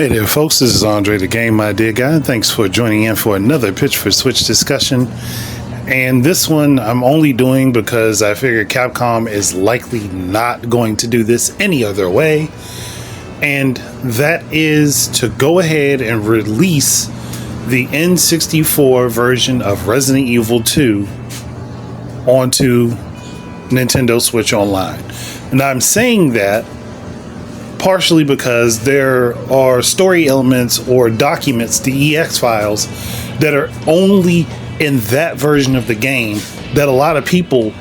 Hey there folks, this is Andre the Game Idea Guy, and thanks for joining in for another Pitch for Switch discussion. And this one I'm only doing because I figure Capcom is likely not going to do this any other way, and that is to go ahead and release the N64 version of Resident Evil 2 onto Nintendo Switch Online. And I'm saying that partially because there are story elements or documents, the EX files, that are only in that version of the game that a lot of people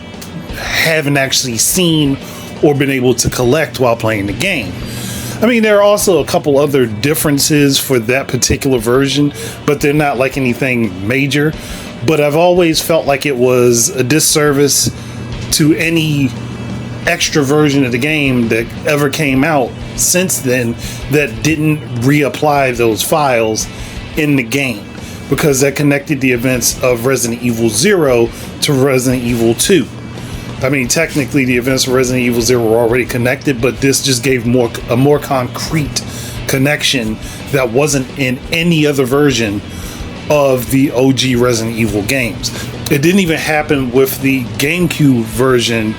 haven't actually seen or been able to collect while playing the game. I mean, there are also a couple other differences for that particular version, but they're not like anything major. But I've always felt like it was a disservice to any extra version of the game that ever came out since then that didn't reapply those files in the game, because that connected the events of Resident Evil 0 to Resident Evil 2. I mean, technically the events of Resident Evil 0 were already connected, but this just gave a more concrete connection that wasn't in any other version of the OG Resident Evil games. It didn't even happen with the GameCube version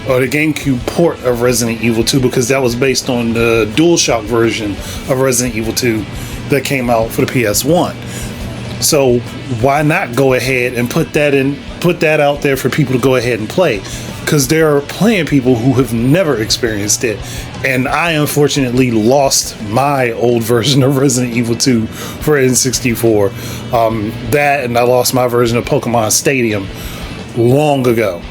or the GameCube port of Resident Evil 2, because that was based on the DualShock version of Resident Evil 2 that came out for the PS1. So why not go ahead and put that out there for people to go ahead and play? Because there are plenty of people who have never experienced it, and I unfortunately lost my old version of Resident Evil 2 for N64. That, and I lost my version of Pokemon Stadium long ago.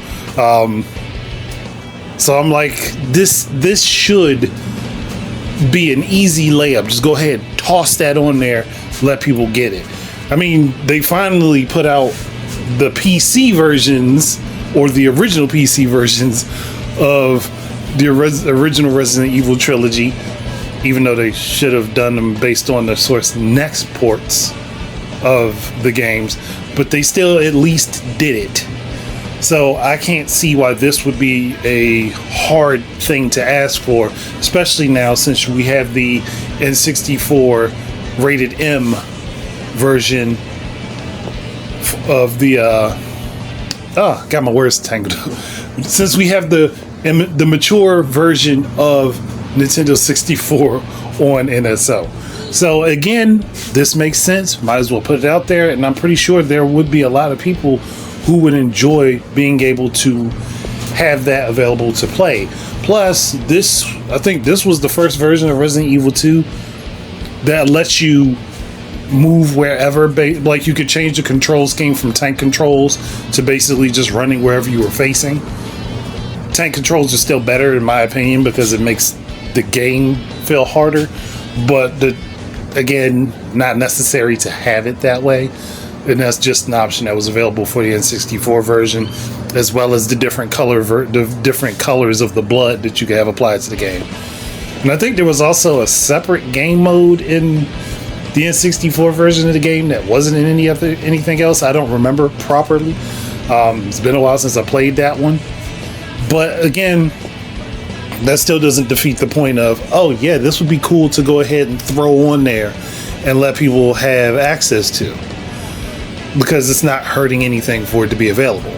So I'm like, this should be an easy layup. Just go ahead, toss that on there, let people get it. I mean, they finally put out the PC versions, or the original PC versions of the original Resident Evil trilogy, even though they should have done them based on the Source Next ports of the games, but they still at least did it. So I can't see why this would be a hard thing to ask for, especially now since we have the N64 rated M version of the got my words tangled up. Since we have the mature version of Nintendo 64 on NSO. So again, this makes sense. Might as well put it out there, and I'm pretty sure there would be a lot of people who would enjoy being able to have that available to play. Plus, I think this was the first version of Resident Evil 2 that lets you move wherever, like you could change the control scheme from tank controls to basically just running wherever you were facing. Tank controls are still better in my opinion because it makes the game feel harder, but again, not necessary to have it that way. And that's just an option that was available for the N64 version, as well as the different colors of the blood that you could have applied to the game. And I think there was also a separate game mode in the N64 version of the game that wasn't in anything else. I don't remember properly. It's been a while since I played that one. But again, that still doesn't defeat the point of, oh yeah, this would be cool to go ahead and throw on there and let people have access to, because it's not hurting anything for it to be available.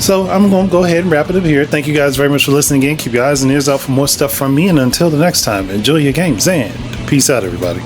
So I'm going to go ahead and wrap it up here. Thank you guys very much for listening again. Keep your eyes and ears out for more stuff from me, and until the next time, enjoy your games and peace out, everybody.